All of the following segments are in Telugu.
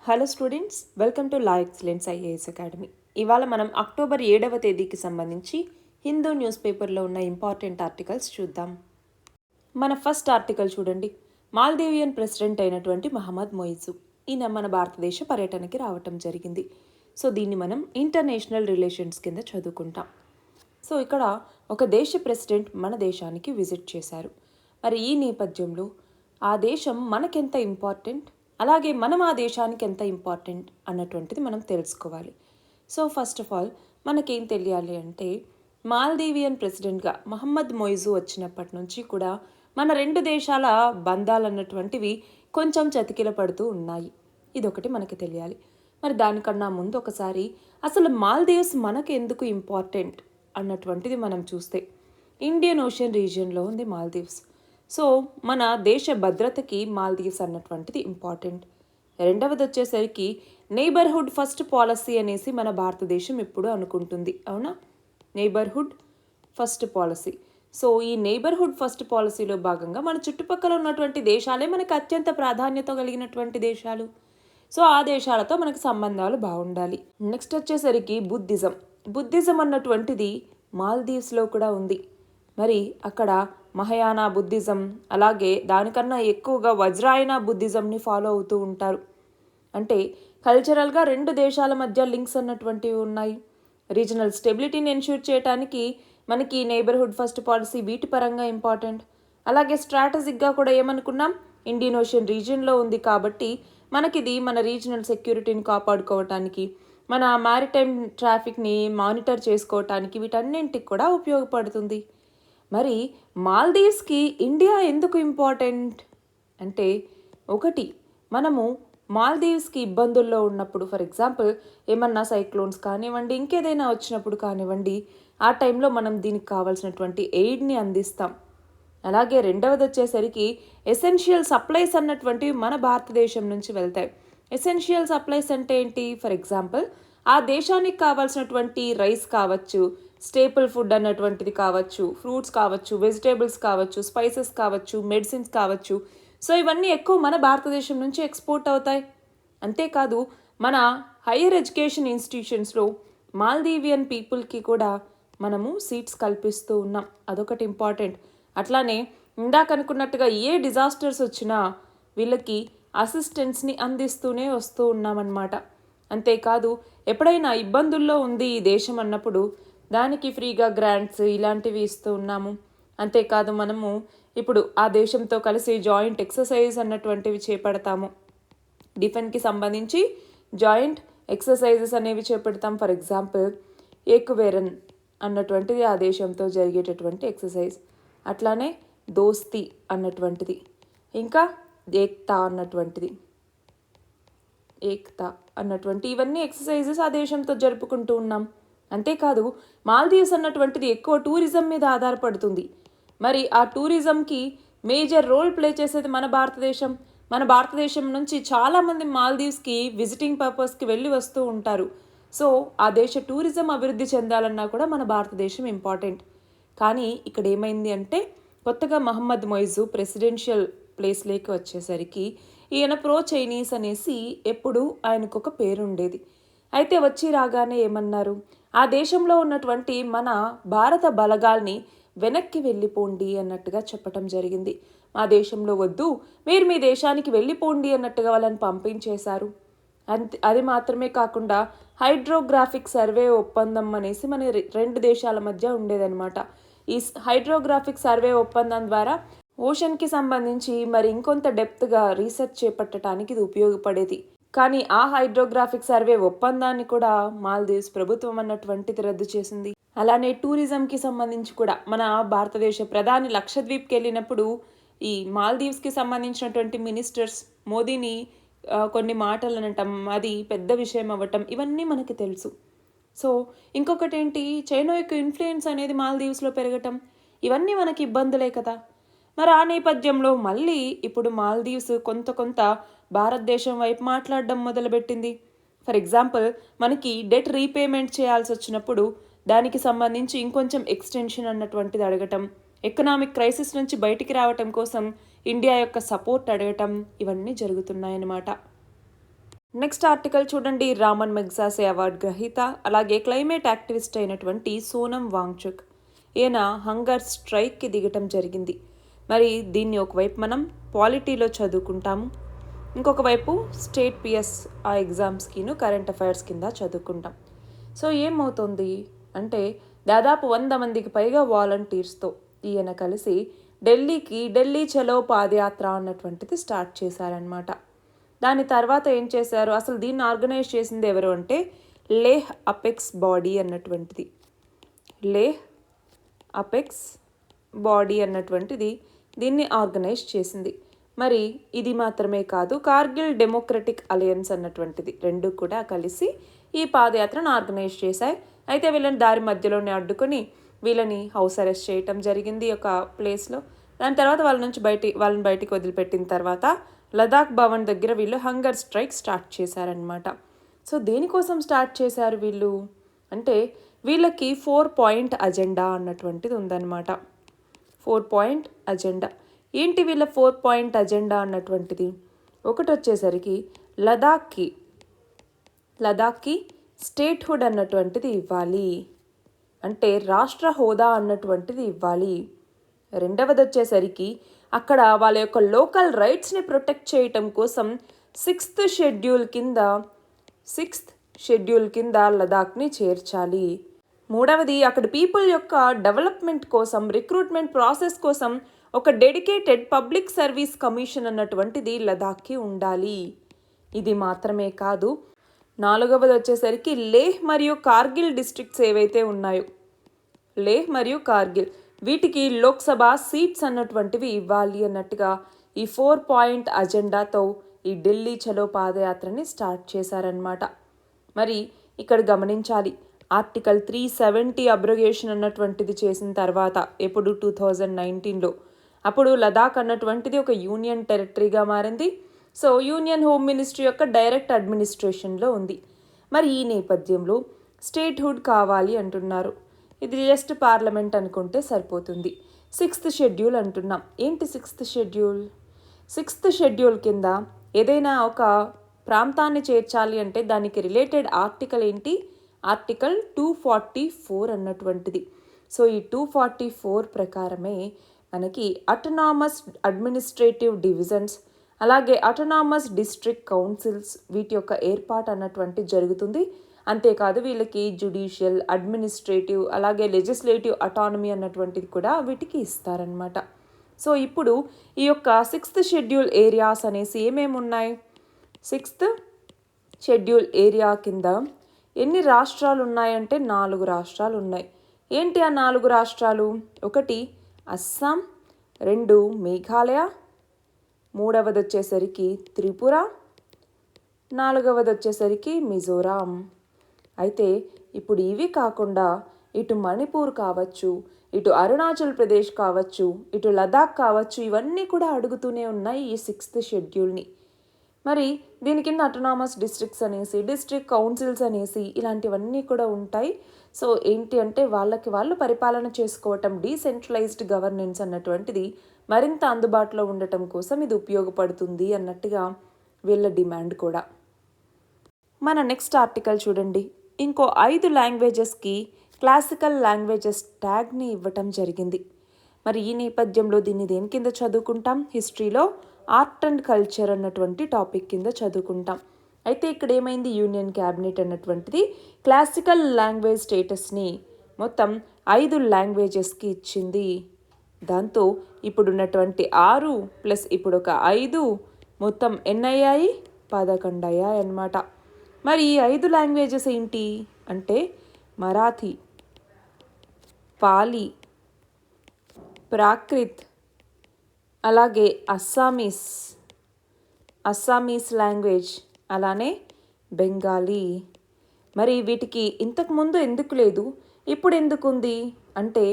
Hello students, welcome to law excellence IAS academy. ఇవాళ మనం అక్టోబర్ 7వ తేదీకి సంబంధించి హిందూ న్యూస్ పేపర్లో ఉన్న ఇంపార్టెంట్ ఆర్టికల్స్ చూద్దాం. మన ఫస్ట్ ఆర్టికల్ చూడండి. మాల్దీవియన్ ప్రెసిడెంట్ అయినటువంటి మహమ్మద్ మొయిజు ఈయన మన భారతదేశ పర్యటనకి రావటం జరిగింది. సో దీన్ని మనం ఇంటర్నేషనల్ రిలేషన్స్ కింద చదువుకుంటాం. సో ఇక్కడ ఒక దేశ ప్రెసిడెంట్ మన దేశానికి విజిట్ చేశారు. మరి ఈ నేపథ్యంలో ఆ దేశం మనకెంత ఇంపార్టెంట్, అలాగే మనం ఆ దేశానికి ఎంత ఇంపార్టెంట్ అన్నటువంటిది మనం తెలుసుకోవాలి. సో ఫస్ట్ ఆఫ్ ఆల్ మనకేం తెలియాలి అంటే, మాల్దీవియన్ ప్రెసిడెంట్గా మహమ్మద్ మొయిజు వచ్చినప్పటి నుంచి కూడా మన రెండు దేశాల బంధాలు అన్నటువంటివి కొంచెం చతికిల పడుతూ ఉన్నాయి. ఇదొకటి మనకి తెలియాలి. మరి దానికన్నా ముందు ఒకసారి అసలు మాల్దీవ్స్ మనకు ఎందుకు ఇంపార్టెంట్ అన్నటువంటిది మనం చూస్తే, ఇండియన్ ఓషన్ రీజియన్లో ఉంది మాల్దీవ్స్. సో మన దేశ భద్రతకి మాల్దీవ్స్ అన్నటువంటిది ఇంపార్టెంట్. రెండవది వచ్చేసరికి నైబర్హుడ్ ఫస్ట్ పాలసీ అనేసి మన భారతదేశం ఎప్పుడు అనుకుంటుంది, అవునా? Neighbourhood first policy. సో ఈ నైబర్హుడ్ ఫస్ట్ పాలసీలో భాగంగా మన చుట్టుపక్కల ఉన్నటువంటి దేశాలే మనకు అత్యంత ప్రాధాన్యత కలిగినటువంటి దేశాలు. సో ఆ దేశాలతో మనకు సంబంధాలు బాగుండాలి. నెక్స్ట్ వచ్చేసరికి బుద్ధిజం అన్నటువంటిది మాల్దీవ్స్లో కూడా ఉంది. మరి అక్కడ మహయానా బుద్ధిజం, అలాగే దానికన్నా ఎక్కువగా వజ్రాయన బుద్ధిజంని ఫాలో అవుతూ ఉంటారు. అంటే కల్చరల్గా రెండు దేశాల మధ్య లింక్స్ అన్నటువంటివి ఉన్నాయి. రీజనల్ స్టెబిలిటీని ఎన్ష్యూర్ చేయడానికి మనకి నైబర్హుడ్ ఫస్ట్ పాలసీ వీటి పరంగా ఇంపార్టెంట్. అలాగే స్ట్రాటజిక్గా కూడా ఏమనుకున్నాం, ఇండియన్ ఓషన్ రీజియన్లో ఉంది కాబట్టి మనకిది మన రీజనల్ సెక్యూరిటీని కాపాడుకోవటానికి, మన మ్యారిటైమ్ ట్రాఫిక్ని మానిటర్ చేసుకోవటానికి, వీటన్నింటికి కూడా ఉపయోగపడుతుంది. మరి మాల్దీవ్స్కి ఇండియా ఎందుకు ఇంపార్టెంట్ అంటే, ఒకటి, మనము మాల్దీవ్స్కి ఇబ్బందుల్లో ఉన్నప్పుడు, ఫర్ ఎగ్జాంపుల్ ఏమన్నా సైక్లోన్స్ కానివ్వండి, ఇంకేదైనా వచ్చినప్పుడు కానివ్వండి, ఆ టైంలో మనం దీనికి కావాల్సినటువంటి ఎయిడ్ని అందిస్తాం. అలాగే రెండవది వచ్చేసరికి ఎసెన్షియల్ సప్లైస్ అన్నటువంటివి మన భారతదేశం నుంచి వెళ్తాయి. ఎసెన్షియల్ సప్లైస్ అంటే ఏంటి? ఫర్ ఎగ్జాంపుల్ ఆ దేశానికి కావాల్సినటువంటి రైస్ కావచ్చు, స్టేపుల్ ఫుడ్ అన్నటువంటిది కావచ్చు, ఫ్రూట్స్ కావచ్చు, వెజిటేబుల్స్ కావచ్చు, స్పైసెస్ కావచ్చు, మెడిసిన్స్ కావచ్చు. సో ఇవన్నీ ఎక్కువ మన భారతదేశం నుంచి ఎక్స్పోర్ట్ అవుతాయి. అంతేకాదు మన హైయర్ ఎడ్యుకేషన్ ఇన్స్టిట్యూషన్స్లో మాల్దీవియన్ పీపుల్కి కూడా మనము సీట్స్ కల్పిస్తూ ఉన్నాం. అదొకటి ఇంపార్టెంట్. అట్లానే ఇందాక అనుకున్నట్టుగా ఏ డిజాస్టర్స్ వచ్చినా వీళ్ళకి అసిస్టెన్స్ని అందిస్తూనే వస్తూ ఉన్నామన్నమాట. అంతేకాదు ఎప్పుడైనా ఇబ్బందుల్లో ఉంది ఈ దేశం అన్నప్పుడు దానికి ఫ్రీగా గ్రాంట్స్ ఇలాంటివి ఇస్తూ ఉన్నాము. అంతేకాదు మనము ఇప్పుడు ఆ దేశంతో కలిసి జాయింట్ ఎక్సర్సైజ్ అన్నటువంటివి చేపడతాము. డిఫెన్స్కి సంబంధించి జాయింట్ ఎక్సర్సైజెస్ అనేవి చేపడతాం. ఫర్ ఎగ్జాంపుల్ ఏకువేరన్ అన్నటువంటిది ఆ దేశంతో జరిగేటటువంటి ఎక్సర్సైజ్. అట్లానే దోస్తీ అన్నటువంటిది, ఇంకా ఏక్తా అన్నటువంటి ఇవన్నీ ఎక్సర్సైజెస్ ఆ దేశంతో జరుపుకుంటూ ఉన్నాం. అంతేకాదు మాల్దీవ్స్ అన్నటువంటిది ఎక్కువ టూరిజం మీద ఆధారపడుతుంది. మరి ఆ టూరిజంకి మేజర్ రోల్ ప్లే చేసేది మన భారతదేశం. మన భారతదేశం నుంచి చాలామంది మాల్దీవ్స్కి విజిటింగ్ పర్పస్కి వెళ్ళి వస్తూ ఉంటారు. సో ఆ దేశ టూరిజం అభివృద్ధి చెందాలన్నా కూడా మన భారతదేశం ఇంపార్టెంట్. కానీ ఇక్కడ ఏమైంది అంటే, కొత్తగా మహమ్మద్ మొయిజు ప్రెసిడెన్షియల్ ప్లేస్లోకి వచ్చేసరికి ఈయన ప్రో చైనీస్ అనేసి ఎప్పుడు ఆయనకు ఒక పేరుండేది. అయితే వచ్చి రాగానే ఏమన్నారు, ఆ దేశంలో ఉన్నటువంటి మన భారత బలగాల్ని వెనక్కి వెళ్ళిపోండి అన్నట్టుగా చెప్పటం జరిగింది. మా దేశంలో వద్దు, మీరు మీ దేశానికి వెళ్ళిపోండి అన్నట్టుగా వాళ్ళని పంపించేశారు. అది మాత్రమే కాకుండా హైడ్రోగ్రాఫిక్ సర్వే ఒప్పందం అనేసి మన రెండు దేశాల మధ్య ఉండేదన్నమాట. ఈ హైడ్రోగ్రాఫిక్ సర్వే ఒప్పందం ద్వారా ఓషన్కి సంబంధించి మరి ఇంకొంత డెప్త్గా రీసెర్చ్ చేపట్టడానికి ఇది ఉపయోగపడేది. కానీ ఆ హైడ్రోగ్రాఫిక్ సర్వే ఒప్పందాన్ని కూడా మాల్దీవ్స్ ప్రభుత్వం అన్నటువంటిది రద్దు చేసింది. అలానే టూరిజంకి సంబంధించి కూడా మన భారతదేశ ప్రధాని లక్షద్వీప్కి వెళ్ళినప్పుడు ఈ మాల్దీవ్స్కి సంబంధించినటువంటి మినిస్టర్స్ మోదీని కొన్ని మాటలు అనటం, అది పెద్ద విషయం అవ్వటం, ఇవన్నీ మనకి తెలుసు. సో ఇంకొకటి ఏంటి, చైనా యొక్క ఇన్ఫ్లుయెన్స్ అనేది మాల్దీవ్స్లో పెరగటం, ఇవన్నీ మనకి ఇబ్బందులే కదా. మరి ఆ నేపథ్యంలో మళ్ళీ ఇప్పుడు మాల్దీవ్స్ కొంత భారతదేశం వైపు మాట్లాడడం మొదలుపెట్టింది. ఫర్ ఎగ్జాంపుల్ మనకి డెట్ రీపేమెంట్ చేయాల్సి వచ్చినప్పుడు దానికి సంబంధించి ఇంకొంచెం ఎక్స్టెన్షన్ అన్నటువంటిది అడగటం, ఎకనామిక్ క్రైసిస్ నుంచి బయటికి రావటం కోసం ఇండియా యొక్క సపోర్ట్ అడగటం, ఇవన్నీ జరుగుతున్నాయన్నమాట. నెక్స్ట్ ఆర్టికల్ చూడండి, రామన్ మెగ్సాసే అవార్డు గ్రహీత అలాగే క్లైమేట్ యాక్టివిస్ట్ అయినటువంటి సోనం వాంగ్చుక్ ఈయన హంగర్ స్ట్రైక్కి దిగటం జరిగింది. మరి దీన్ని ఒకవైపు మనం పాలిటీలో చదువుకుంటాము, ఇంకొక వైపు స్టేట్ పిఎస్ ఆ ఎగ్జామ్స్కిను కరెంట్ అఫైర్స్ కింద చదువుకుంటాం. సో ఏమవుతుంది అంటే దాదాపు 100 మందికి పైగా వాలంటీర్స్తో ఈయన కలిసి ఢిల్లీకి ఢిల్లీ చలో పాదయాత్ర అన్నటువంటిది స్టార్ట్ చేశారనమాట. దాని తర్వాత ఏం చేశారు, అసలు దీన్ని ఆర్గనైజ్ చేసింది ఎవరు అంటే లేహ్ అపెక్స్ బాడీ అన్నటువంటిది. లేహ్ అపెక్స్ బాడీ అన్నటువంటిది దీన్ని ఆర్గనైజ్ చేసింది. మరి ఇది మాత్రమే కాదు, కార్గిల్ డెమోక్రటిక్ అలయన్స్ అన్నటువంటిది రెండు కూడా కలిసి ఈ పాదయాత్రను ఆర్గనైజ్ చేశాయి. అయితే వీళ్ళని దారి మధ్యలోనే అడ్డుకొని వీళ్ళని హౌస్ అరెస్ట్ చేయటం జరిగింది ఒక ప్లేస్లో. దాని తర్వాత వాళ్ళని బయటికి వదిలిపెట్టిన తర్వాత లదాఖ్ భవన్ దగ్గర వీళ్ళు హంగర్ స్ట్రైక్ స్టార్ట్ చేశారనమాట. సో దేనికోసం స్టార్ట్ చేశారు వీళ్ళు అంటే వీళ్ళకి 4 పాయింట్ అజెండా అన్నటువంటిది ఉందన్నమాట. 4 పాయింట్ అజెండా ఏంటి వీళ్ళ 4 పాయింట్ అజెండా అన్నటువంటిది? ఒకటి వచ్చేసరికి లదాఖ్కి స్టేట్హుడ్ అన్నటువంటిది ఇవ్వాలి, అంటే రాష్ట్ర హోదా అన్నటువంటిది ఇవ్వాలి. రెండవది వచ్చేసరికి అక్కడ వాళ్ళ యొక్క లోకల్ రైట్స్ని ప్రొటెక్ట్ చేయటం కోసం 6th షెడ్యూల్ కింద లదాఖ్ని చేర్చాలి. మూడవది అక్కడ పీపుల్ యొక్క డెవలప్మెంట్ కోసం, రిక్రూట్మెంట్ ప్రాసెస్ కోసం ఒక డెడికేటెడ్ పబ్లిక్ సర్వీస్ కమిషన్ అన్నటువంటిది లదాఖ్కి ఉండాలి. ఇది మాత్రమే కాదు, నాలుగవది వచ్చేసరికి లేహ్ మరియు కార్గిల్ డిస్ట్రిక్ట్స్ ఏవైతే ఉన్నాయో, లేహ్ మరియు కార్గిల్ వీటికి లోక్సభ సీట్స్ అన్నటువంటివి ఇవ్వాలి అన్నట్టుగా ఈ 4 పాయింట్ అజెండాతో ఈ ఢిల్లీ చలో పాదయాత్రని స్టార్ట్ చేశారనమాట. మరి ఇక్కడ గమనించాలి, ఆర్టికల్ 370 అబ్రగేషన్ అన్నటువంటిది చేసిన తర్వాత ఎప్పుడు 2019లో అప్పుడు లదాఖ్ అన్నటువంటిది ఒక యూనియన్ టెరిటరీగా మారింది. సో యూనియన్ హోమ్ మినిస్ట్రీ యొక్క డైరెక్ట్ అడ్మినిస్ట్రేషన్లో ఉంది. మరి ఈ నేపథ్యంలో స్టేట్హుడ్ కావాలి అంటున్నారు. ఇది జస్ట్ పార్లమెంట్ అనుకుంటే సరిపోతుంది. 6th షెడ్యూల్ అంటున్నాం. ఏంటి 6th షెడ్యూల్? 6th షెడ్యూల్ కింద ఏదైనా ఒక ప్రాంతాన్ని చేర్చాలి అంటే దానికి రిలేటెడ్ ఆర్టికల్ ఏంటి? ఆర్టికల్ 244 అన్నటువంటిది. సో ఈ 244 ప్రకారమే మనకి అటోనామస్ అడ్మినిస్ట్రేటివ్ డివిజన్స్ అలాగే అటోనామస్ డిస్ట్రిక్ట్ కౌన్సిల్స్ వీటి యొక్క ఏర్పాటు అన్నటువంటి జరుగుతుంది. అంతేకాదు వీళ్ళకి జ్యుడిషియల్, అడ్మినిస్ట్రేటివ్ అలాగే లెజిస్లేటివ్ అటానమీ అన్నటువంటిది కూడా వీటికి ఇస్తారనమాట. సో ఇప్పుడు ఈ యొక్క 6th షెడ్యూల్ ఏరియాస్ అనేసి ఏమేమి ఉన్నాయి? 6th షెడ్యూల్ ఏరియా కింద ఎన్ని రాష్ట్రాలు ఉన్నాయంటే 4 రాష్ట్రాలు ఉన్నాయి. ఏంటి ఆ 4 రాష్ట్రాలు? ఒకటి అస్సాం, 2 మేఘాలయ, మూడవది వచ్చేసరికి త్రిపుర, నాలుగవది వచ్చేసరికి మిజోరాం. అయితే ఇప్పుడు ఇవి కాకుండా ఇటు మణిపూర్ కావచ్చు, ఇటు అరుణాచల్ ప్రదేశ్ కావచ్చు, ఇటు లదాఖ్ కావచ్చు, ఇవన్నీ కూడా అడుగుతూనే ఉన్నాయి ఈ 6th షెడ్యూల్ని. మరి దీని కింద అటోనామస్ డిస్ట్రిక్ట్స్ అనేసి, డిస్ట్రిక్ట్ కౌన్సిల్స్ అనేసి ఇలాంటివన్నీ కూడా ఉంటాయి. సో ఏంటి అంటే వాళ్ళకి వాళ్ళు పరిపాలన చేసుకోవటం, డీసెంట్రలైజ్డ్ గవర్నెన్స్ అన్నటువంటిది మరింత అందుబాటులో ఉండటం కోసం ఇది ఉపయోగపడుతుంది అన్నట్టుగా వీళ్ళ డిమాండ్ కూడా. మన నెక్స్ట్ ఆర్టికల్ చూడండి, ఇంకో 5 లాంగ్వేజెస్కి క్లాసికల్ లాంగ్వేజెస్ ట్యాగ్ని ఇవ్వటం జరిగింది. మరి ఈ నేపథ్యంలో దీన్ని దేని కింద చదువుకుంటాం? హిస్టరీలో ఆర్ట్ అండ్ కల్చర్ అన్నటువంటి టాపిక్ కింద చదువుకుంటాం. అయితే ఇక్కడ ఏమైంది, యూనియన్ క్యాబినెట్ అన్నటువంటిది క్లాసికల్ లాంగ్వేజ్ స్టేటస్ని మొత్తం 5 లాంగ్వేజెస్కి ఇచ్చింది. దాంతో ఇప్పుడున్నటువంటి 6 ప్లస్ ఇప్పుడు ఒక 5 మొత్తం ఎన్నయ్యాయి? 11 అయ్యాయి అన్నమాట. మరి ఈ 5 లాంగ్వేజెస్ ఏంటి అంటే మరాఠీ, పాలి, ప్రాకృత్, అలాగే అస్సామీస్ లాంగ్వేజ్, అలానే బెంగాలీ. మరి వీటికి ఇంతకుముందు ఎందుకు లేదు, ఇప్పుడు ఎందుకు ఉంది అంటే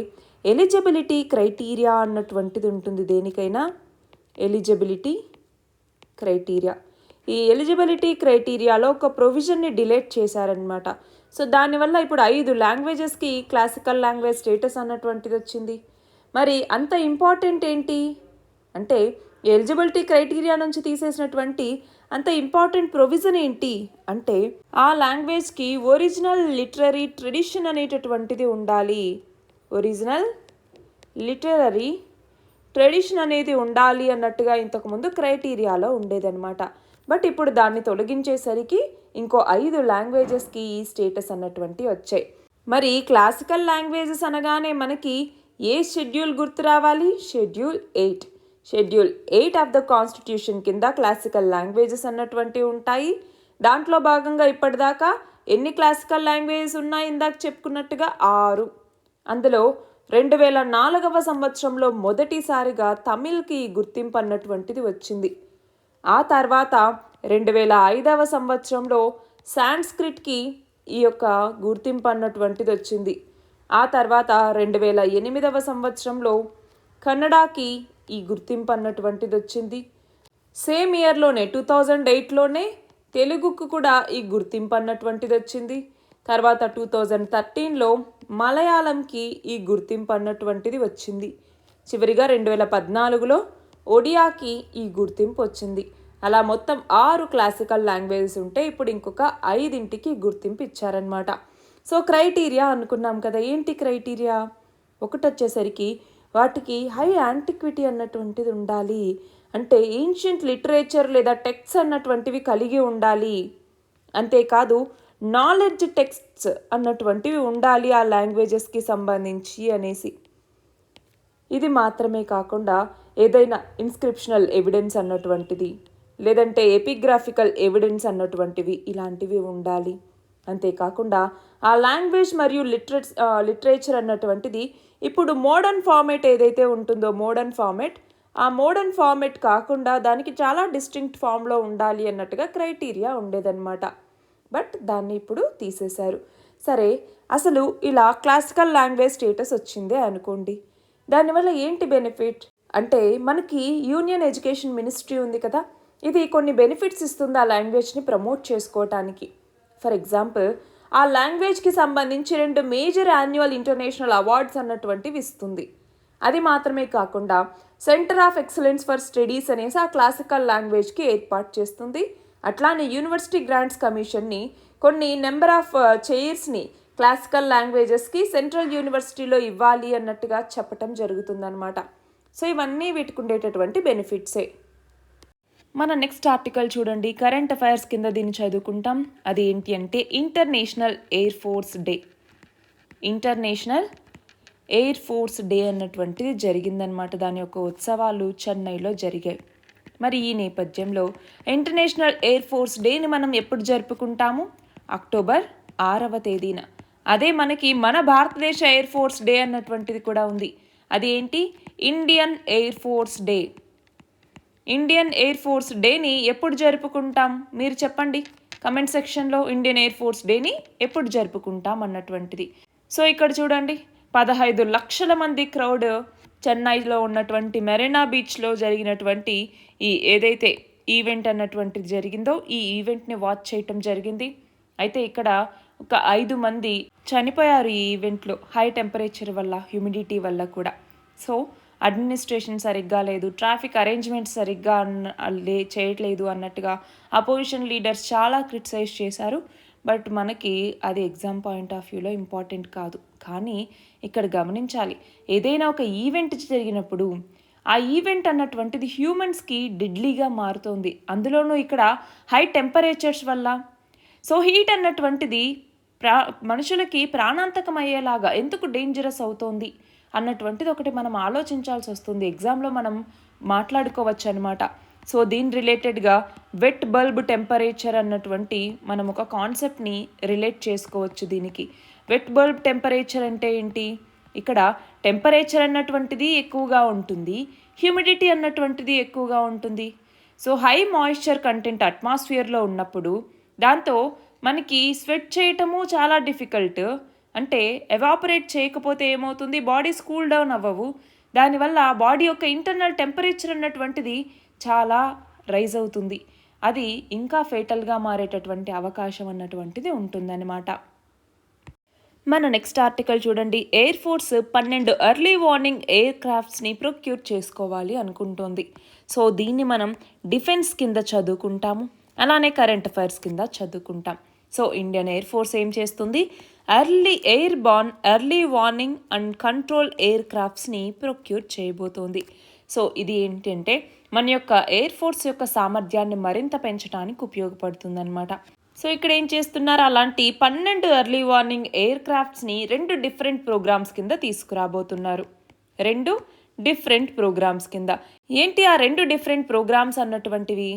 ఎలిజిబిలిటీ క్రైటీరియా అన్నటువంటిది ఉంటుంది. దేనికైనా ఎలిజిబిలిటీ క్రైటీరియా. ఈ ఎలిజిబిలిటీ క్రైటీరియాలో ఒక ప్రొవిజన్ని డిలీట్ చేశారనమాట. సో దానివల్ల ఇప్పుడు 5 లాంగ్వేజెస్కి క్లాసికల్ లాంగ్వేజ్ స్టేటస్ అన్నటువంటిది వచ్చింది. మరి అంత ఇంపార్టెంట్ ఏంటి అంటే ఎలిజిబిలిటీ క్రైటీరియా నుంచి తీసేసినటువంటి అంత ఇంపార్టెంట్ ప్రొవిజన్ ఏంటి అంటే ఆ లాంగ్వేజ్కి ఒరిజినల్ లిటరరీ ట్రెడిషన్ అనేటటువంటిది ఉండాలి. ఒరిజినల్ లిటరరీ ట్రెడిషన్ అనేది ఉండాలి అన్నట్టుగా ఇంతకుముందు క్రైటీరియాలో ఉండేదన్నమాట. బట్ ఇప్పుడు దాన్ని తొలగించేసరికి ఇంకో 5 లాంగ్వేజెస్కి ఈ స్టేటస్ అన్నటువంటి వచ్చాయి. మరి క్లాసికల్ లాంగ్వేజెస్ అనగానే మనకి ఏ షెడ్యూల్ గుర్తు రావాలి? Schedule 8. Schedule 8 of the constitution కింద క్లాసికల్ లాంగ్వేజెస్ అన్నటువంటివి ఉంటాయి. దాంట్లో భాగంగా ఇప్పటిదాకా ఎన్ని క్లాసికల్ లాంగ్వేజెస్ ఉన్నాయి? ఇందాక చెప్పుకున్నట్టుగా 6. అందులో 2004వ సంవత్సరంలో మొదటిసారిగా తమిళ్కి గుర్తింపు అన్నటువంటిది వచ్చింది. ఆ తర్వాత 2005వ సంవత్సరంలో సాంస్క్రిట్కి ఈ యొక్క గుర్తింపు అన్నటువంటిది వచ్చింది. ఆ తర్వాత 2008వ సంవత్సరంలో కన్నడకి ఈ గుర్తింపు అన్నటువంటిది వచ్చింది. సేమ్ ఇయర్లోనే 2008లోనే తెలుగుకు కూడా ఈ గుర్తింపు అన్నటువంటిది వచ్చింది. తర్వాత 2013లో మలయాళంకి ఈ గుర్తింపు అన్నటువంటిది వచ్చింది. చివరిగా 2014లో ఒడియాకి ఈ గుర్తింపు వచ్చింది. అలా మొత్తం 6 క్లాసికల్ లాంగ్వేజెస్ ఉంటే ఇప్పుడు ఇంకొక 5ంటికి గుర్తింపు ఇచ్చారనమాట. సో క్రైటీరియా అనుకున్నాం కదా, ఏంటి క్రైటీరియా? ఒకటి వచ్చేసరికి వాటికి హై యాంటిక్విటీ అన్నటువంటిది ఉండాలి, అంటే ఏన్షియంట్ లిటరేచర్ లేదా టెక్స్ట్స్ అన్నటువంటివి కలిగి ఉండాలి. అంతేకాదు నాలెడ్జ్ టెక్స్ట్స్ అన్నటువంటివి ఉండాలి ఆ లాంగ్వేజెస్కి సంబంధించి అనేసి. ఇది మాత్రమే కాకుండా ఏదైనా ఇన్స్క్రిప్షనల్ ఎవిడెన్స్ అన్నటువంటిది, లేదంటే ఎపిగ్రాఫికల్ ఎవిడెన్స్ అన్నటువంటివి ఇలాంటివి ఉండాలి. అంతేకాకుండా ఆ లాంగ్వేజ్ మరియు లిటరేచర్ అన్నటువంటిది ఇప్పుడు మోడర్న్ ఫార్మేట్ ఏదైతే ఉంటుందో ఆ మోడర్న్ ఫార్మేట్ కాకుండా దానికి చాలా డిస్టింక్ట్ ఫామ్లో ఉండాలి అన్నట్టుగా క్రైటీరియా ఉండేదన్నమాట. బట్ దాన్ని ఇప్పుడు తీసేశారు. సరే, అసలు ఇలా క్లాసికల్ లాంగ్వేజ్ స్టేటస్ వచ్చిందే అనుకోండి, దానివల్ల ఏంటి బెనిఫిట్ అంటే మనకి యూనియన్ ఎడ్యుకేషన్ మినిస్ట్రీ ఉంది కదా, ఇది కొన్ని బెనిఫిట్స్ ఇస్తుంది ఆ లాంగ్వేజ్ని ప్రమోట్ చేసుకోవటానికి. ఫర్ ఎగ్జాంపుల్, ఆ లాంగ్వేజ్కి సంబంధించి 2 మేజర్ యాన్యువల్ ఇంటర్నేషనల్ అవార్డ్స్ అన్నటువంటివి ఇస్తుంది. అది మాత్రమే కాకుండా centre of excellence for studies అనేసి ఆ క్లాసికల్ లాంగ్వేజ్కి ఏర్పాటు చేస్తుంది. అట్లానే యూనివర్సిటీ గ్రాంట్స్ కమిషన్ని కొన్ని నెంబర్ ఆఫ్ చైర్స్ని క్లాసికల్ లాంగ్వేజెస్కి సెంట్రల్ యూనివర్సిటీలో ఇవ్వాలి అన్నట్టుగా చెప్పటం జరుగుతుందన్నమాట. సో ఇవన్నీ వీటికి ఉండేటటువంటి బెనిఫిట్సే. మన నెక్స్ట్ ఆర్టికల్ చూడండి, కరెంట్ అఫైర్స్ కింద దీన్ని చదువుకుంటాం. అది ఏంటి అంటే international air force day. International air force day అన్నటువంటిది జరిగిందనమాట. దాని యొక్క ఉత్సవాలు చెన్నైలో జరిగాయి. మరి ఈ నేపథ్యంలో ఇంటర్నేషనల్ ఎయిర్ ఫోర్స్ డేని మనం ఎప్పుడు జరుపుకుంటాము? అక్టోబర్ 6వ తేదీన. అదే మనకి మన భారతదేశ ఎయిర్ ఫోర్స్ డే అన్నటువంటిది కూడా ఉంది. అది ఏంటి? Indian air force day. Indian air force డేని ఎప్పుడు జరుపుకుంటాం? మీరు చెప్పండి కమెంట్ సెక్షన్లో. ఇండియన్ ఎయిర్ ఫోర్స్ డేని ఎప్పుడు జరుపుకుంటాం అన్నటువంటిది. సో ఇక్కడ చూడండి, 15 లక్షల మంది క్రౌడ్ చెన్నైలో ఉన్నటువంటి మెరీనా బీచ్లో జరిగినటువంటి ఈ ఏదైతే ఈవెంట్ అన్నటువంటిది జరిగిందో ఈ ఈవెంట్ని వాచ్ చేయటం జరిగింది. అయితే ఇక్కడ ఒక 5 మంది చనిపోయారు ఈ ఈవెంట్లో, హై టెంపరేచర్ వల్ల, హ్యూమిడిటీ వల్ల కూడా. సో అడ్మినిస్ట్రేషన్ సరిగ్గా లేదు, ట్రాఫిక్ అరేంజ్మెంట్స్ సరిగ్గా చేయట్లేదు అన్నట్టుగా అపోజిషన్ లీడర్స్ చాలా క్రిటిసైజ్ చేశారు. బట్ మనకి అది ఎగ్జామ్ పాయింట్ ఆఫ్ వ్యూలో ఇంపార్టెంట్ కాదు. కానీ ఇక్కడ గమనించాలి, ఏదైనా ఒక ఈవెంట్ జరిగినప్పుడు ఆ ఈవెంట్ అన్నటువంటిది హ్యూమన్స్కి డెడ్లీగా మారుతుంది. అందులోనూ ఇక్కడ హై టెంపరేచర్స్ వల్ల. సో హీట్ అన్నటువంటిది మనుషులకి ప్రాణాంతకం అయ్యేలాగా ఎందుకు డేంజరస్ అవుతోంది అన్నటువంటిది ఒకటి మనం ఆలోచించాల్సి వస్తుంది. ఎగ్జామ్లో మనం మాట్లాడుకోవచ్చు అనమాట. సో దీని రిలేటెడ్గా వెట్ బల్బ్ టెంపరేచర్ అన్నటువంటి మనం ఒక కాన్సెప్ట్ని రిలేట్ చేసుకోవచ్చు దీనికి. వెట్ బల్బ్ టెంపరేచర్ అంటే ఏంటి? ఇక్కడ టెంపరేచర్ అన్నటువంటిది ఎక్కువగా ఉంటుంది, హ్యూమిడిటీ అన్నటువంటిది ఎక్కువగా ఉంటుంది. సో హై మాయిశ్చర్ కంటెంట్ అట్మాస్ఫియర్లో ఉన్నప్పుడు దాంతో మనకి స్వెట్ చేయటము చాలా డిఫికల్ట్. అంటే ఎవాపరేట్ చేయకపోతే ఏమవుతుంది? బాడీస్ కూల్ డౌన్ అవ్వవు. దానివల్ల బాడీ యొక్క ఇంటర్నల్ టెంపరేచర్ అన్నటువంటిది చాలా రైజ్ అవుతుంది. అది ఇంకా ఫేటల్గా మారేటటువంటి అవకాశం అన్నటువంటిది ఉంటుందన్నమాట. మన నెక్స్ట్ ఆర్టికల్ చూడండి, ఎయిర్ ఫోర్స్ 12 ఎర్లీ వార్నింగ్ ఎయిర్ క్రాఫ్ట్స్ని ప్రొక్యూర్ చేసుకోవాలి అనుకుంటోంది. సో దీన్ని మనం డిఫెన్స్ కింద చదువుకుంటాము. అలానే కరెంట్ అఫైర్స్ కింద చదువుకుంటాం. సో ఇండియన్ ఎయిర్ ఫోర్స్ ఏం చేస్తుంది, ఎర్లీ వార్నింగ్ అండ్ కంట్రోల్ ఎయిర్ క్రాఫ్ట్స్ని ప్రొక్యూర్ చేయబోతోంది. సో ఇది ఏంటంటే మన యొక్క ఎయిర్ ఫోర్స్ యొక్క సామర్థ్యాన్ని మరింత పెంచడానికి ఉపయోగపడుతుందన్నమాట. సో ఇక్కడ ఏం చేస్తున్నారు, అలాంటి 12 ఎర్లీ వార్నింగ్ ఎయిర్ క్రాఫ్ట్స్ని 2 డిఫరెంట్ ప్రోగ్రామ్స్ కింద తీసుకురాబోతున్నారు. 2 డిఫరెంట్ ప్రోగ్రామ్స్ కింద. ఏంటి ఆ 2 డిఫరెంట్ ప్రోగ్రామ్స్ అన్నటువంటివి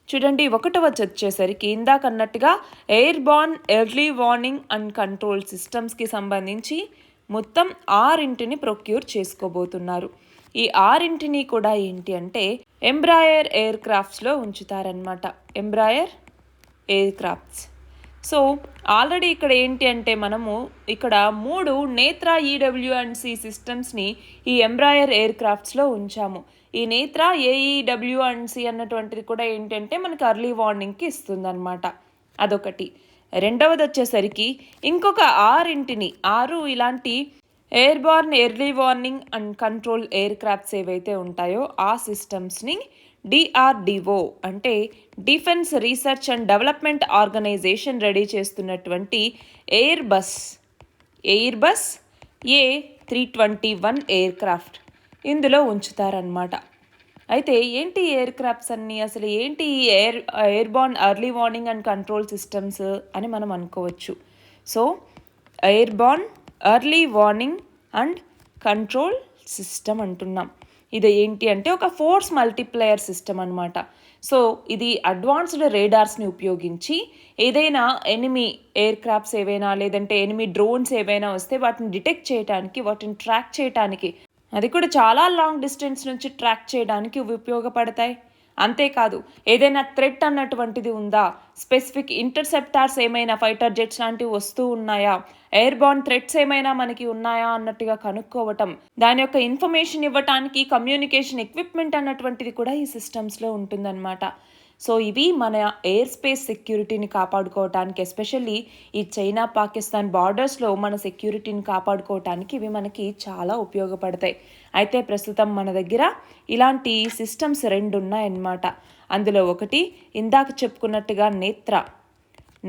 చూడండి. ఒకటవది వచ్చేసరికి ఇందాక అన్నట్టుగా airborne early warning and control సిస్టమ్స్కి సంబంధించి మొత్తం 6 ప్రొక్యూర్ చేసుకోబోతున్నారు. ఈ 6 కూడా ఏంటి అంటే ఎంబ్రాయర్ ఎయిర్ క్రాఫ్ట్స్లో ఉంచుతారనమాట. Embraer aircrafts. So already ఇక్కడ ఏంటి అంటే మనము ఇక్కడ 3 నేత్రా EW&C సిస్టమ్స్ని ఈ ఎంబ్రాయర్ ఎయిర్ క్రాఫ్ట్స్లో ఉంచాము. ఈ నేత్రా AEW&C అన్నటువంటిది కూడా ఏంటంటే మనకు ఎర్లీ వార్నింగ్కి ఇస్తుందన్నమాట. అదొకటి. రెండవది వచ్చేసరికి ఇంకొక 6 ఇలాంటి airborne early warning and control aircrafts ఏవైతే ఉంటాయో ఆ సిస్టమ్స్ని DRDO అంటే defence research and development organisation ready చేస్తున్నటువంటి Airbus A321 aircraft ఇందులో ఉంచుతారనమాట. అయితే ఏంటి ఎయిర్ క్రాఫ్ట్స్ అన్నీ, అసలు ఏంటి airborne early warning and control systems అని మనం అనుకోవచ్చు. So airborne early warning and control system అంటున్నాం. ఇది ఏంటి అంటే ఒక ఫోర్స్ మల్టిప్లయర్ సిస్టమ్ అనమాట. సో ఇది అడ్వాన్స్డ్ రేడార్స్ని ఉపయోగించి ఏదైనా ఎనిమీ ఎయిర్ క్రాఫ్ట్స్ ఏవైనా లేదంటే ఎనిమీ డ్రోన్స్ ఏవైనా వస్తే వాటిని డిటెక్ట్ చేయడానికి, వాటిని ట్రాక్ చేయడానికి, అది కూడా చాలా లాంగ్ డిస్టెన్స్ నుంచి ట్రాక్ చేయడానికి ఉపయోగపడతాయి. అంతేకాదు ఏదైనా థ్రెట్ అన్నటువంటిది ఉందా, స్పెసిఫిక్ ఇంటర్సెప్టార్స్ ఏమైనా ఫైటర్ జెట్స్ లాంటివి వస్తూ ఉన్నాయా, ఎయిర్బార్న్ థ్రెట్స్ ఏమైనా మనకి ఉన్నాయా అన్నట్టుగా కనుక్కోవటం, దాని యొక్క ఇన్ఫర్మేషన్ ఇవ్వటానికి కమ్యూనికేషన్ ఎక్విప్మెంట్ అన్నటువంటిది కూడా ఈ సిస్టమ్స్లో ఉంటుందన్నమాట. సో ఇవి మన ఎయిర్ స్పేస్ సెక్యూరిటీని కాపాడుకోవటానికి, ఎస్పెషల్లీ ఈ చైనా పాకిస్తాన్ బార్డర్స్లో మన సెక్యూరిటీని కాపాడుకోవటానికి ఇవి మనకి చాలా ఉపయోగపడతాయి. అయితే ప్రస్తుతం మన దగ్గర ఇలాంటి సిస్టమ్స్ 2 ఉన్నాయన్నమాట. అందులో ఒకటి ఇందాక చెప్పుకున్నట్టుగా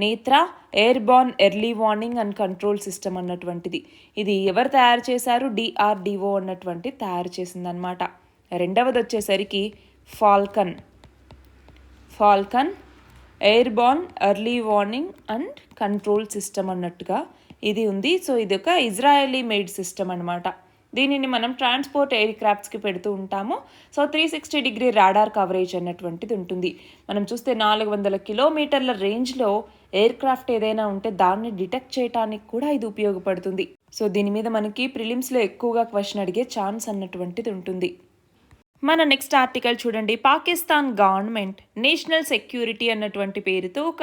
Netra airborne early warning and control system అన్నటువంటిది. ఇది ఎవరు తయారు చేశారు, DRDO అన్నటువంటి తయారు చేసిందనమాట. రెండవది వచ్చేసరికి Falcon airborne early warning and control system అన్నట్టుగా ఇది ఉంది. సో ఇది ఒక ఇజ్రాయలీ మేడ్ సిస్టమ్ అనమాట. దీనిని మనం ట్రాన్స్పోర్ట్ ఎయిర్ క్రాఫ్ట్స్కి పెడుతూ ఉంటాము. సో 360 డిగ్రీ రాడార్ కవరేజ్ అన్నటువంటిది ఉంటుంది. మనం చూస్తే 400 కిలోమీటర్ల రేంజ్లో ఎయిర్ క్రాఫ్ట్ ఏదైనా ఉంటే దాన్ని డిటెక్ట్ చేయడానికి కూడా ఇది ఉపయోగపడుతుంది. సో దీని మీద మనకి ప్రిలిమ్స్లో ఎక్కువగా క్వశ్చన్ అడిగే ఛాన్స్ అన్నటువంటిది ఉంటుంది. మన నెక్స్ట్ ఆర్టికల్ చూడండి. పాకిస్తాన్ గవర్నమెంట్ నేషనల్ సెక్యూరిటీ అన్నటువంటి పేరుతో ఒక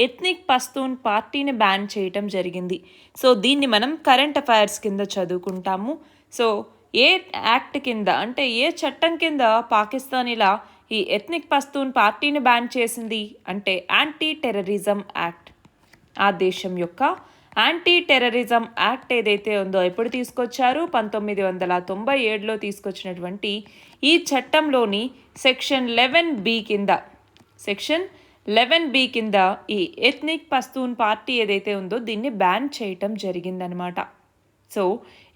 ఎథ్నిక్ పస్తూన్ పార్టీని బ్యాన్ చేయటం జరిగింది. సో దీన్ని మనం కరెంట్ అఫైర్స్ కింద చదువుకుంటాము. సో ఏ యాక్ట్ కింద అంటే ఏ చట్టం కింద పాకిస్తాన్ ఇలా ఈ ఎథ్నిక్ పస్తూన్ పార్టీని బ్యాన్ చేసింది అంటే యాంటీ టెర్రరిజం యాక్ట్. ఆ దేశం యొక్క యాంటీ టెర్రరిజం యాక్ట్ ఏదైతే ఉందో ఎప్పుడు తీసుకొచ్చారు, 1997లో తీసుకొచ్చినటువంటి ఈ చట్టంలోని సెక్షన్ 11B కింద ఈ ఎథ్నిక్ పస్తూన్ పార్టీ ఏదైతే ఉందో దీన్ని బ్యాన్ చేయటం జరిగిందనమాట. సో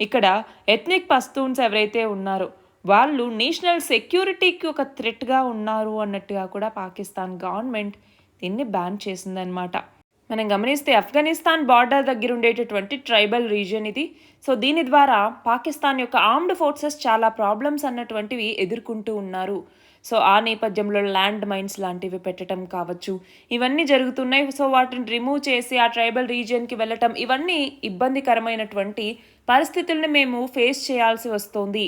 ఇక్కడ ఎథ్నిక్ పస్తూన్స్ ఎవరైతే ఉన్నారో వాళ్ళు నేషనల్ సెక్యూరిటీకి ఒక థ్రెట్గా ఉన్నారు అన్నట్టుగా కూడా పాకిస్తాన్ గవర్నమెంట్ దీన్ని బ్యాన్ చేసిందనమాట. మనం గమనిస్తే ఆఫ్ఘనిస్తాన్ బార్డర్ దగ్గర ఉండేటటువంటి ట్రైబల్ రీజియన్ ఇది. సో దీని ద్వారా పాకిస్తాన్ యొక్క ఆర్మ్డ్ ఫోర్సెస్ చాలా ప్రాబ్లమ్స్ అన్నటువంటివి ఎదుర్కొంటూ ఉన్నారు. సో ఆ నేపథ్యంలో ల్యాండ్ మైన్స్ లాంటివి పెట్టడం కావచ్చు, ఇవన్నీ జరుగుతున్నాయి. సో వాటిని రిమూవ్ చేసి ఆ ట్రైబల్ రీజియన్కి వెళ్ళటం, ఇవన్నీ ఇబ్బందికరమైనటువంటి పరిస్థితుల్ని మేము ఫేస్ చేయాల్సి వస్తుంది.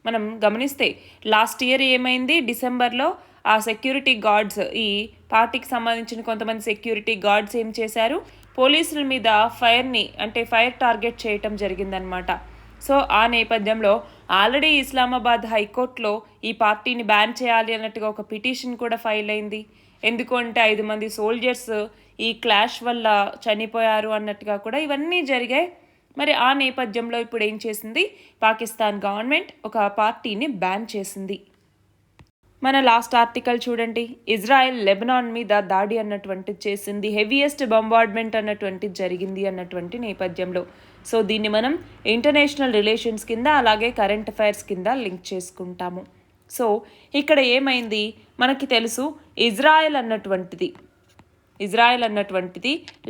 మనం గమనిస్తే లాస్ట్ ఇయర్ ఏమైంది, డిసెంబర్లో ఆ సెక్యూరిటీ గార్డ్స్, ఈ పార్టీకి సంబంధించిన కొంతమంది సెక్యూరిటీ గార్డ్స్ ఏం చేశారు, పోలీసుల మీద ఫైర్ టార్గెట్ చేయటం జరిగిందనమాట. సో ఆ నేపథ్యంలో ఆల్రెడీ ఇస్లామాబాద్ హైకోర్టులో ఈ పార్టీని బ్యాన్ చేయాలి అన్నట్టుగా ఒక పిటిషన్ కూడా ఫైల్ అయింది. ఎందుకంటే 5 మంది సోల్జర్స్ ఈ క్లాష్ వల్ల చనిపోయారు అన్నట్టుగా కూడా ఇవన్నీ జరిగాయి. మరి ఆ నేపథ్యంలో ఇప్పుడు ఏం చేసింది, పాకిస్తాన్ గవర్నమెంట్ ఒక పార్టీని బ్యాన్ చేసింది. మన లాస్ట్ ఆర్టికల్ చూడండి, ఇజ్రాయెల్ లెబనాన్ మీద దాడి అన్నటువంటిది చేసింది, హెవీయెస్ట్ బంబార్డ్మెంట్ అన్నటువంటిది జరిగింది అన్నటువంటి నేపథ్యంలో. సో దీన్ని మనం ఇంటర్నేషనల్ రిలేషన్స్ కింద అలాగే కరెంట్ అఫైర్స్ కింద లింక్ చేసుకుంటాము. సో ఇక్కడ ఏమైంది మనకి తెలుసు, ఇజ్రాయెల్ అన్నటువంటిది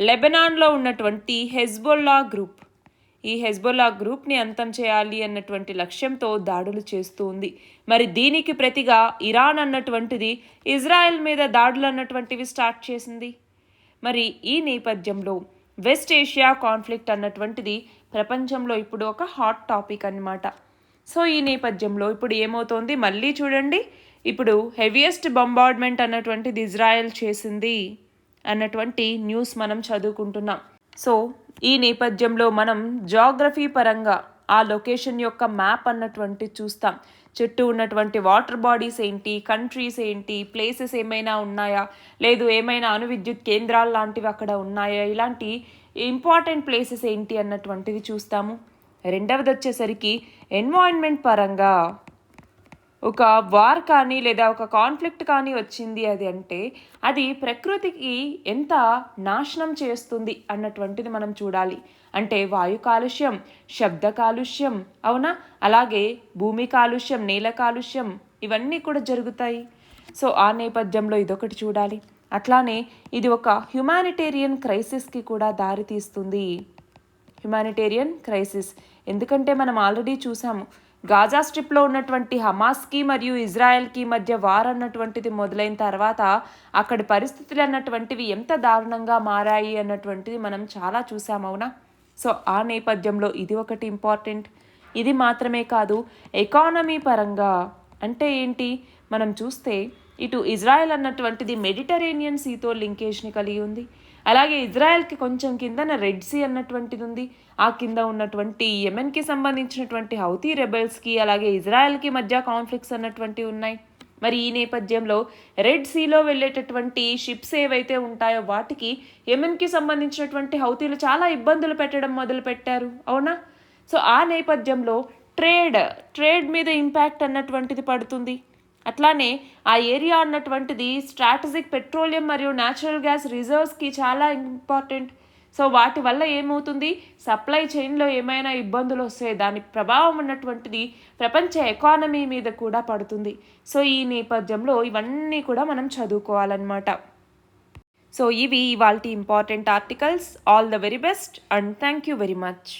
లెబనాన్లో ఉన్నటువంటి హెజ్బొల్లా గ్రూప్, ఈ హెజ్బొల్లా గ్రూప్ని అంతం చేయాలి అన్నటువంటి లక్ష్యంతో దాడులు చేస్తూ ఉంది. మరి దీనికి ప్రతిగా ఇరాన్ అన్నటువంటిది ఇజ్రాయెల్ మీద దాడులు అన్నటువంటివి స్టార్ట్ చేసింది. మరి ఈ నేపథ్యంలో వెస్ట్ ఏషియా కాన్ఫ్లిక్ట్ అన్నటువంటిది ప్రపంచంలో ఇప్పుడు ఒక హాట్ టాపిక్ అన్నమాట. సో ఈ నేపథ్యంలో ఇప్పుడు ఏమవుతోంది, మళ్ళీ చూడండి, ఇప్పుడు హెవీయెస్ట్ బంబార్డ్మెంట్ అన్నటువంటిది ఇజ్రాయెల్ చేసింది అన్నటువంటి న్యూస్ మనం చదువుకుంటున్నాం. సో ఈ నేపథ్యంలో మనం జాగ్రఫీ పరంగా ఆ లొకేషన్ యొక్క మ్యాప్ అన్నటువంటి చూస్తాం. చుట్టూ ఉన్నటువంటి వాటర్ బాడీస్ ఏంటి, కంట్రీస్ ఏంటి, ప్లేసెస్ ఏమైనా ఉన్నాయా, లేదు ఏమైనా అణు విద్యుత్ కేంద్రాలు లాంటివి అక్కడ ఉన్నాయా, ఇలాంటి ఇంపార్టెంట్ ప్లేసెస్ ఏంటి అన్నటువంటిది చూస్తాము. రెండవది వచ్చేసరికి ఎన్వైరన్మెంట్ పరంగా ఒక వార్ కానీ లేదా ఒక కాన్ఫ్లిక్ట్ కానీ వచ్చింది అది అంటే అది ప్రకృతికి ఎంత నాశనం చేస్తుంది అన్నటువంటిది మనం చూడాలి. అంటే వాయు కాలుష్యం, శబ్ద కాలుష్యం, అవునా, అలాగే భూమి కాలుష్యం, నేల కాలుష్యం, ఇవన్నీ కూడా జరుగుతాయి. సో ఆ నేపథ్యంలో ఇదొకటి చూడాలి. అట్లానే ఇది ఒక హ్యుమానిటేరియన్ క్రైసిస్కి కూడా దారితీస్తుంది. హ్యుమానిటేరియన్ క్రైసిస్ ఎందుకంటే మనం ఆల్రెడీ చూసాము, గాజా స్ట్రిప్లో ఉన్నటువంటి హమాస్కి మరియు ఇజ్రాయెల్కి మధ్య వార్ అన్నటువంటిది మొదలైన తర్వాత అక్కడి పరిస్థితులు అన్నటువంటివి ఎంత దారుణంగా మారాయి అన్నటువంటిది మనం చాలా చూసాం, అవునా. సో ఆ నేపథ్యంలో ఇది ఒకటి ఇంపార్టెంట్. ఇది మాత్రమే కాదు, ఎకానమీ పరంగా అంటే ఏంటి మనం చూస్తే ఇటు ఇజ్రాయెల్ అన్నటువంటిది మెడిటరేనియన్ సీతో లింకేజ్ని కలిగి ఉంది. అలాగే ఇజ్రాయెల్కి కొంచెం కిందన రెడ్ సీ అన్నటువంటిది ఉంది. ఆ కింద ఉన్నటువంటి యెమెన్కి సంబంధించినటువంటి హౌతీ రెబెల్స్కి అలాగే ఇజ్రాయెల్కి మధ్య కాన్ఫ్లిక్ట్స్ అన్నటువంటివి ఉన్నాయి. మరి ఈ నేపథ్యంలో రెడ్ సీలో వెళ్ళేటటువంటి షిప్స్ ఏవైతే ఉంటాయో వాటికి యెమెన్కి సంబంధించినటువంటి హౌతీలు చాలా ఇబ్బందులు పెట్టడం మొదలుపెట్టారు, అవునా. సో ఆ నేపథ్యంలో ట్రేడ్ మీద ఇంపాక్ట్ అన్నటువంటిది పడుతుంది. అట్లానే ఆ ఏరియా అన్నటువంటిది స్ట్రాటజిక్ పెట్రోలియం మరియు న్యాచురల్ గ్యాస్ రిజర్వ్స్కి చాలా ఇంపార్టెంట్. సో వాటి వల్ల ఏమవుతుంది, సప్లై చైన్లో ఏమైనా ఇబ్బందులు వస్తే దాని ప్రభావం ఉన్నటువంటిది ప్రపంచ ఎకానమీ మీద కూడా పడుతుంది. సో ఈ నేపథ్యంలో ఇవన్నీ కూడా మనం చదువుకోవాలన్నమాట. సో ఇవి ఇవాల్టి important articles. All the very best and thank you very much.